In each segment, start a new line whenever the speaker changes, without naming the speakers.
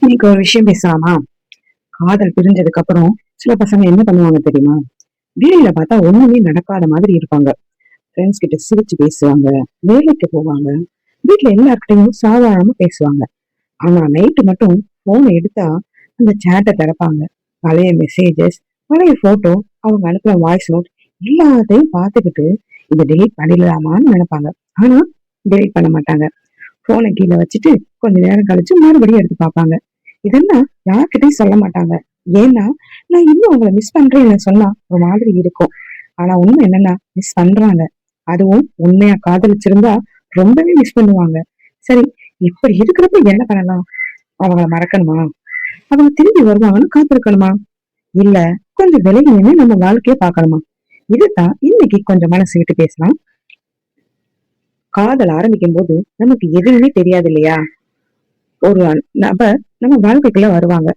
இன்னைக்கு ஒரு விஷயம் பேசலாமா? காதல் பிரிஞ்சதுக்கு அப்புறம் சில பசங்க என்ன பண்ணுவாங்க தெரியுமா? வேலையில பார்த்தா ஒண்ணுமே நடக்காத மாதிரி இருப்பாங்க. ஃப்ரெண்ட்ஸ் கிட்ட சிரிச்சு பேசுவாங்க, வேலைக்கு போவாங்க, வீட்டுல எல்லார்கிட்டையும் சாதாரணமா பேசுவாங்க. ஆனா நைட்டு மட்டும் போனை எடுத்தா அந்த சேட்டை திறப்பாங்க. பழைய மெசேஜஸ், பழைய போட்டோ, அவங்க அனுப்புற வாய்ஸ் நோட் எல்லாத்தையும் பார்த்துக்கிட்டு இதை டெலீட் பண்ணிடலாமான்னு நினைப்பாங்க. ஆனா டெலீட் பண்ண மாட்டாங்க. போனை கீழே வச்சுட்டு கொஞ்ச நேரம் கழிச்சு மறுபடியும் எடுத்து பார்ப்பாங்க. இதெல்லாம் யார்கிட்டயும் சொல்ல மாட்டாங்க. ஏன்னா நான் இன்னும் உங்களை மிஸ் பண்றேன்னு சொன்னா ஒரு மாதிரி இருக்கும். ஆனா உண்மை என்னன்னா மிஸ் பண்றாங்க. அதுவும் உண்மையா காதலிச்சிருந்தா ரொம்பவே மிஸ் பண்ணுவாங்க. சரி, இப்படி இருக்கிறப்ப என்ன பண்ணலாம்? அவங்கள மறக்கணுமா? அவங்க திரும்பி வருவாங்கன்னு காத்திருக்கணுமா? இல்ல கொஞ்சம் விலகி நின்னு நம்ம வாழ்க்கைய பார்க்கணுமா? இதுதான் இன்னைக்கு கொஞ்சம் மனசு விட்டு பேசலாம். காதல் ஆரம்பிக்கும் போது நமக்கு எதுவுமே தெரியாது இல்லையா? ஒரு நபர் நம்ம வாழ்க்கைக்குள்ள வருவாங்க.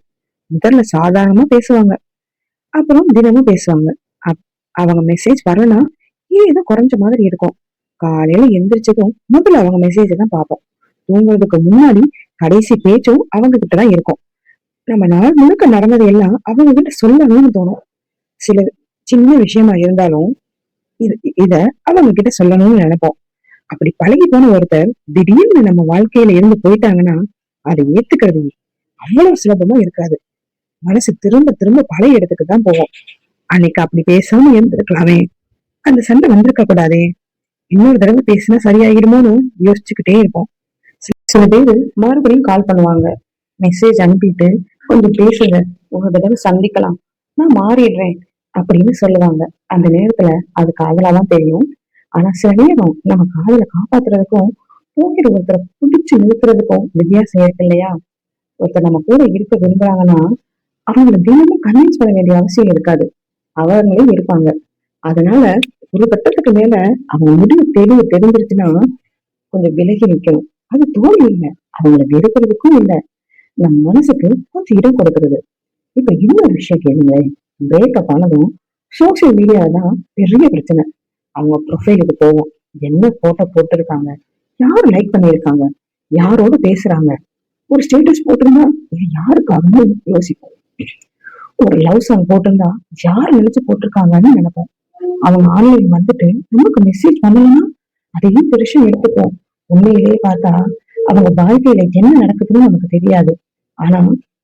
முதல்ல சாதாரணமா பேசுவாங்க, அப்புறம் தினமும் பேசுவாங்க. அவங்க மெசேஜ் வரலனா ஏதோ குறைஞ்ச மாதிரி இருக்கும். காலையில எந்திரிச்சதும் முதல்ல அவங்க மெசேஜ் தான் பார்ப்போம். தூங்குறதுக்கு முன்னாடி கடைசி பேச்சும் அவங்க கிட்டதான் இருக்கும். நம்ம நாள் முழுக்க நடந்தது எல்லாம் அவங்க கிட்ட சொல்லணும்னு தோணும். சில சின்ன விஷயமா இருந்தாலும் இது இத அவங்க கிட்ட சொல்லணும்னு நினைப்போம். அப்படி பழகி போன ஒருத்தர் திடீர்னு நம்ம வாழ்க்கையில இருந்து போயிட்டாங்கன்னா அதை ஏத்துக்கிறது அவ்வளவு சுலபமா இருக்காது. மனசு திரும்ப திரும்ப பழைய இடத்துக்கு தான் போவோம். அன்னைக்கு அப்படி பேசாம இருந்திருக்கலாமே, அந்த சண்டை வந்திருக்க கூடாதே, இன்னொரு தடவை பேசினா சரியாயிடுமோன்னு யோசிச்சுக்கிட்டே இருப்போம். சில பேரு மறுபடியும் கால் பண்ணுவாங்க, மெசேஜ் அனுப்பிட்டு கொஞ்சம் பேசுங்க, ஒரு தடவை சந்திக்கலாம், நான் மாறிடுறேன் அப்படின்னு சொல்லுவாங்க. அந்த நேரத்துல அது காதலாதான் தெரியும். ஆனா சில நேரம் நம்ம காதலை காப்பாத்துறதுக்கும் போகிற ஒருத்தரை புடிச்சு நிறுத்துறதுக்கும் வித்தியாசம் இருக்கு இல்லையா? ஒருத்தர் நம்ம கூட இருக்க விரும்புறாங்கன்னா அவங்களை தினமும் கன்வின்ஸ் பண்ண வேண்டிய அவசியம் இருக்காது. அவங்களே இருப்பாங்க. அதனால ஒரு கட்டத்துக்கு மேல அவங்க முடிவு தெரிஞ்சிருச்சுன்னா கொஞ்சம் விலகி நிக்கணும். அது தோல்வி இல்லை, அவங்களை வெறுக்கிறதுக்கும் இல்லை, நம்ம மனசுக்கு கொஞ்சம் இடம் கொடுக்கறது. இப்ப இன்னொரு விஷயம் கேளுங்களேன். பிரேக்கப் ஆனதும் சோசியல் மீடியால தான் பெரிய பிரச்சனை. அவங்க ப்ரொஃபைலுக்கு போவோம், என்ன போட்டோ போட்டிருக்காங்க, யாரு லைக் பண்ணிருக்காங்க, யாரோட பேசுறாங்க, ஒரு ஸ்டேட்டஸ் போட்டிருந்தா இது யாருக்காகன்னு யோசிப்போம். ஒரு லவ் சாங் போட்டிருந்தா யார் நினைச்சு போட்டிருக்காங்கன்னு நினைப்போம். அவங்க ஆன்லைன் வந்துட்டு நமக்கு மெசேஜ் பண்ணலன்னா அதையும் பெருசா எடுத்துப்போம். உண்மையிலேயே பார்த்தா அவங்க வாழ்க்கையில என்ன நடக்குதுன்னு நமக்கு தெரியாது. ஆனா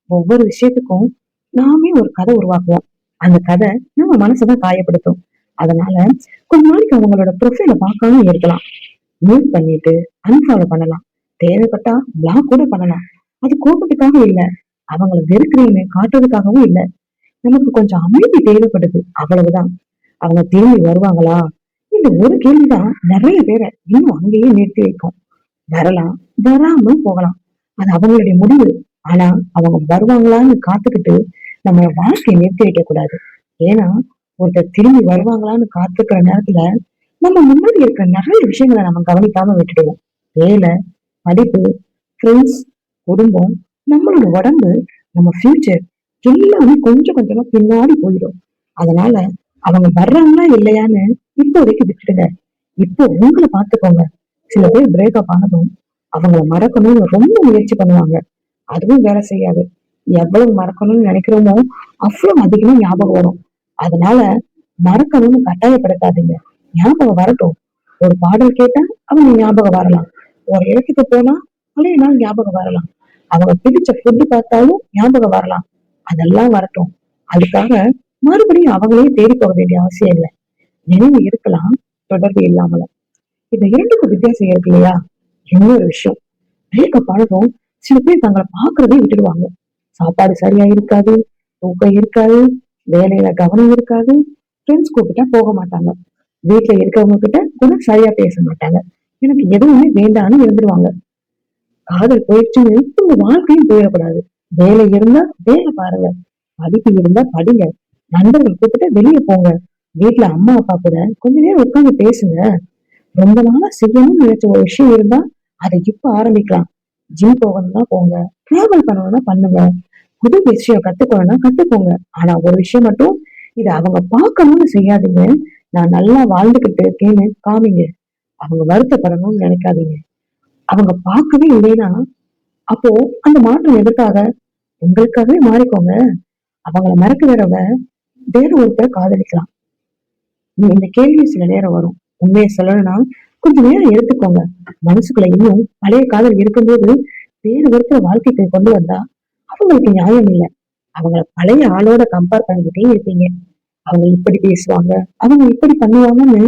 ஒவ்வொரு விஷயத்துக்கும் நாமே ஒரு கதை உருவாக்குவோம். அந்த கதை நம்ம மனசைதான் காயப்படுத்தும். அதனால கொஞ்ச நாளைக்கு அவங்களோட ப்ரொஃபைல பார்க்காம இருக்கலாம். மியூட் பண்ணிட்டு அன்ஃபாலோ பண்ணலாம். தேவைப்பட்டா பிளாக் கூட பண்ணலாம். அது கோபத்துக்காக இல்ல, அவங்கள வெறுக்கிறீன்னு காட்டுறதுக்காகவும் இல்ல. நமக்கு கொஞ்சம் அமைதி தேவைப்படுது, அவ்வளவுதான். அவங்க திரும்பி வருவாங்களா? இந்த ஒரு கேள்விதான் நிறைய பேரை இன்னும் அங்கேயே நிறுத்தி வைக்கும். வரலாம், வராமலும் போகலாம், அது அவங்களுடைய முடிவு. ஆனா அவங்க வருவாங்களான்னு காத்துக்கிட்டு நம்ம வாழ்க்கையை நிறுத்தி வைக்க கூடாது. ஏன்னா ஒருத்தர் திரும்பி வருவாங்களான்னு காத்துக்கிற நேரத்துல நம்ம முன்னாடி இருக்கிற நிறைய விஷயங்களை நம்ம கவனிக்காம விட்டுடுவோம். வேலை, படிப்பு, ஃப்ரெண்ட்ஸ், குடும்பம், நம்மளோட உடம்பு, நம்ம ஃபியூச்சர் எல்லாமே கொஞ்சம் கொஞ்சமா பின்னாடி போயிடும். அதனால அவங்க வர்றாங்களா இல்லையான்னு இப்போதைக்கு விட்டுடுங்க. இப்போ உங்களை பார்த்துக்கோங்க. சில பேர் பிரேக்கப் ஆனதும் அவங்கள மறக்கணும்னு ரொம்ப முயற்சி பண்ணுவாங்க. அதுவும் வேலை செய்யாது. எவ்வளவு மறக்கணும்னு நினைக்கிறோமோ அவ்வளவு அதிகமா ஞாபகம் வரும். அதனால மறக்கணும்னு கட்டாயப்படுத்தாதீங்க. ஞாபகம் வரட்டும். ஒரு பாடல் கேட்டா அவங்க ஞாபகம் வரலாம். ஒரு இடத்துக்கு போனா பழைய நாள் ஞாபகம் வரலாம். அவங்க பிடிச்ச ஃபுட்டு பார்த்தாலும் ஞாபகம் வரலாம். அதெல்லாம் வரட்டும். அதுக்காக மறுபடியும் அவங்களே தேடி போக வேண்டிய அவசியம் இல்லை. நினைவு இருக்கலாம், தொடர்பு இல்லாமல. இந்த இரண்டுக்கும் வித்தியாசம் இருக்கு இல்லையா? இன்னொரு விஷயம், பிரேக்கப் ஆனதும் சில பேர் தங்களை பாக்குறதே விட்டுடுவாங்க. சாப்பாடு சரியா இருக்காது, தூக்கம் இருக்காது, வேலையில கவனம் இருக்காது, ஃப்ரெண்ட்ஸ் கூப்பிட்டா போக மாட்டாங்க, வீட்டுல இருக்கவங்க கிட்ட கூட சரியா பேச மாட்டாங்க, எனக்கு எதுவுமே வேண்டாம்னு இருந்துருவாங்க. காதல் போயிடுச்சுன்னு உங்க வாழ்க்கையும் போயிடக்கூடாது. வேலை இருந்தா வேலை பாருங்க, படிப்பு இருந்தா படிங்க, நண்பர்கள் கூப்பிட்டு வெளியே போங்க, வீட்டுல அம்மா அப்பா கூட கொஞ்ச நேரம் உட்காந்து பேசுங்க. ரொம்ப நாளா செய்யணும்னு நினைச்ச ஒரு விஷயம் இருந்தா அதை இப்ப ஆரம்பிக்கலாம். ஜிம் போகணும்னா போங்க, டிராவல் பண்ணணும்னா பண்ணுங்க, புது விஷயம் கத்துக்கணும்னா கத்துக்கோங்க. ஆனா ஒரு விஷயம் மட்டும், இத அவங்க பார்க்கணும்னு செய்யாதீங்க. நான் நல்லா வாழ்ந்துகிட்டு இருக்கேன்னு காமிங்க. அவங்க வருத்தப்படணும்னு நினைக்காதீங்க. அவங்க பார்க்கவே இல்லைன்னா அப்போ அந்த மாற்றம் எதுக்காக? உங்களுக்காகவே மாறிக்கோங்க. அவங்கள மறக்கிறவ வேற ஒருத்தரை காதலிக்கலாம். இந்த கேள்வி சில நேரம் வரும். உண்மையை சொல்லணும்னா கொஞ்ச நேரம் எடுத்துக்கோங்க. மனசுக்குள்ள இன்னும் பழைய காதல் இருக்கும்போது வேறு ஒருத்தர் வாழ்க்கைக்கு கொண்டு வந்தா அவங்களுக்கு நியாயம் இல்லை. அவங்கள பழைய ஆளோட கம்பேர் பண்ணிக்கிட்டே இருப்பீங்க. அவங்க இப்படி பேசுவாங்க, அவங்க இப்படி பண்ணுவாங்கன்னு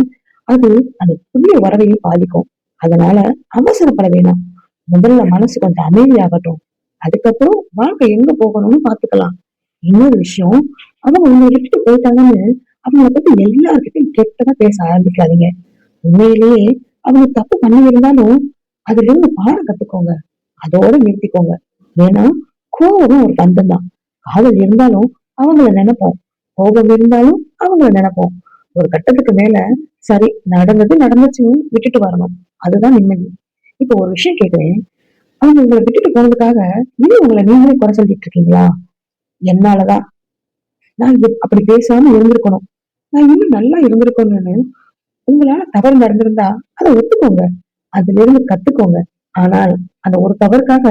அது அந்த புதிய உறவையும் பாதிக்கும். அதனால அவசரப்பட வேணாம். முதல்ல மனசு கொஞ்சம் அமைதியாகட்டும். அதுக்கப்புறம் வாழ்க்கை எங்க போகணும்னு பாத்துக்கலாம். இன்னொரு விஷயம், அவங்க உங்களை விட்டுட்டு போயிட்டாங்கன்னு அவங்கள பத்தி எல்லார்கிட்டையும் கெட்டதா பேச ஆரம்பிக்காதீங்க. உண்மையிலேயே அவங்க தப்பு பண்ணி இருந்தாலும் அதுல இருந்து பாடம் கத்துக்கோங்க. அதோட நிறுத்திக்கோங்க. ஏன்னா கோபம் ஒரு பந்தம் தான். காதல் இருந்தாலும் அவங்கள நினைப்போம், கோபம் இருந்தாலும் அவங்கள நினைப்போம். ஒரு கட்டத்துக்கு மேல சரி நடந்தது நடந்துச்சுன்னு விட்டுட்டு வரணும். அதுதான் நிம்மதி. இப்ப ஒரு விஷயம் கேக்குறேன். அவங்க உங்களை விட்டுட்டு போனதுக்காக இன்னும் உங்களை நீங்களே குறை சொல்லிட்டு இருக்கீங்களா? என்னாலதான் நான் அப்படி பேசாம இருந்திருக்கணும், நான் இன்னும் நல்லா இருந்திருக்கணும்னு உங்களால தவறு நடந்திருந்தா அதை ஒத்துக்கோங்க. அதுல இருந்து கத்துக்கோங்க. ஆனால் அந்த ஒரு தவறுக்காக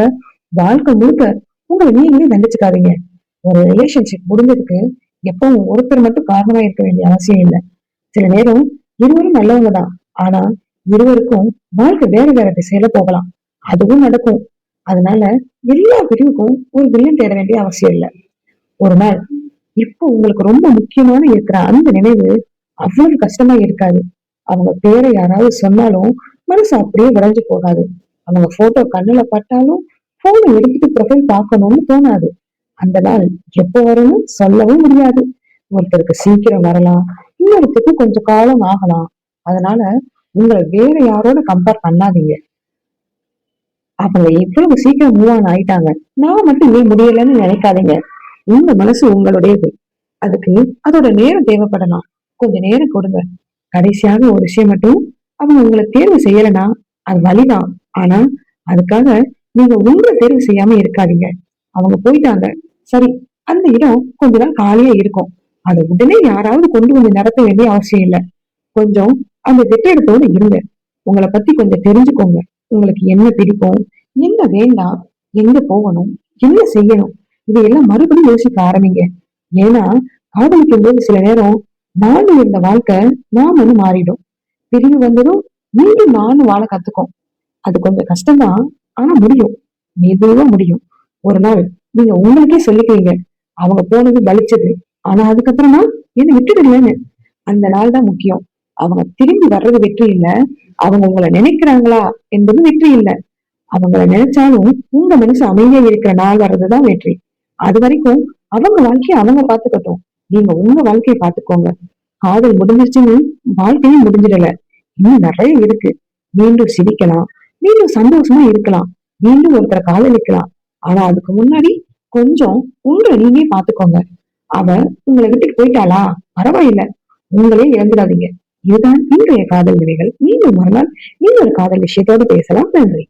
வாழ்க்கை முழுக்க உங்களை நீங்களே தண்டிச்சுக்காதீங்க. ஒரு ரிலேஷன்ஷிப் முடிஞ்சதுக்கு எப்பவும் ஒருத்தர் மட்டும் காரணமா இருக்க வேண்டிய அவசியம் இல்லை. சில நேரம் இருவரும் நல்லவங்க தான். ஆனா இருவருக்கும் வாழ்க்கை வேற வேற திசையில போகலாம். அதுவும் நடக்கும். அதனால எல்லா பிரிவுக்கும் ஒரு வில்லன் தேட வேண்டிய அவசியம் இல்லை. ஒரு நாள் இப்போ உங்களுக்கு ரொம்ப முக்கியமான இருக்கிற அந்த நினைவு அவ்வளவு கஷ்டமா இருக்காது. அவங்க பேரை யாராவது சொன்னாலும் மனசு அப்படியே உடைஞ்சு போகாது. அவங்க போட்டோ கண்ணுல பட்டாலும் போனை எடுத்துட்டு ப்ரொஃபைல் பார்க்கணும்னு தோணாது. அந்த நாள் எப்ப வரும்னு சொல்லவும் முடியாது. ஒருத்தருக்கு சீக்கிரம் வரலாம், இன்னொருத்தருக்கு கொஞ்சம் காலம் ஆகலாம். அதனால உங்களை வேற யாரோட கம்பேர் பண்ணாதீங்க. அவங்க எவ்வளவு சீக்கிரம் மூவ் ஆன் ஆயிட்டாங்க, நான் மட்டும் ஏன் முடியலன்னு நினைக்காதீங்க. உங்க மனசு உங்களுடையது. அதுக்கு அதோட நேரம் தேவைப்படலாம். கொஞ்ச நேரம் கொடுங்க. கடைசியாக ஒரு விஷயம் மட்டும், அவங்க உங்களை தேர்வு செய்யலைன்னா அது வழிதான். ஆனா அதுக்காக நீங்க உங்களை தேர்வு செய்யாம இருக்காதீங்க. அவங்க போயிட்டாங்க, சரி, அந்த இடம் கொஞ்ச நாள் காலியா இருக்கும். அதை உடனே யாராவது கொண்டு வந்து நடத்த வேண்டிய அவசியம் இல்லை. கொஞ்சம் அந்த வெற்றிடத்தோட இருங்க. உங்களை பத்தி கொஞ்சம் தெரிஞ்சுக்கோங்க. உங்களுக்கு என்ன பிடிக்கும், என்ன வேண்டாம், எங்க போகணும், என்ன செய்யணும், இதையெல்லாம் மறுபடியும் யோசிக்க ஆரம்பிங்க. ஏன்னா காதலிக்கும் போது சில நேரம் நானும் இருந்த வாழ்க்கை நாம மாறிடும். பிரிவு வந்ததும் மீண்டும் நானும் வாழ கத்துக்கும். அது கொஞ்சம் கஷ்டம்தான், ஆனா முடியும். மெதுவா முடியும். ஒரு நாள் நீங்க உங்களுக்கே சொல்லிக்கிறீங்க, அவங்க போனது வலிச்சது, ஆனா அதுக்கப்புறமா என்ன விட்டுடுங்களேன்னு. அந்த நாள் தான் முக்கியம். அவங்க திரும்பி வர்றது வெற்றி இல்ல, அவங்க உங்களை நினைக்கிறாங்களா என்பது வெற்றி இல்ல. அவங்கள நினைச்சாலும் உங்க மனசு அமைதியா இருக்கிற நாள் வர்றதுதான் வெற்றி. அது வரைக்கும் அவங்க வாழ்க்கையை அவங்க பாத்துக்கட்டும். நீங்க உங்க வாழ்க்கையை பாத்துக்கோங்க. காதல் முடிஞ்சிருச்சுன்னு வாழ்க்கையும் முடிஞ்சிடல. இன்னும் நிறைய இருக்கு. மீண்டும் சிரிக்கலாம், மீண்டும் சந்தோஷமா இருக்கலாம், மீண்டும் ஒருத்தரை காதலிக்கலாம். ஆனா அதுக்கு முன்னாடி கொஞ்சம் உங்களை நீங்க பாத்துக்கோங்க. அவ உங்களை விட்டுட்டு போயிட்டாளா, பரவாயில்ல, உங்களே இழந்துடாதீங்க. இதுதான் இன்றைய காதல் விதைகள். மீண்டும் மறுநாள் இன்னொரு காதல் விஷயத்தோடு பேசலாம். நன்றி.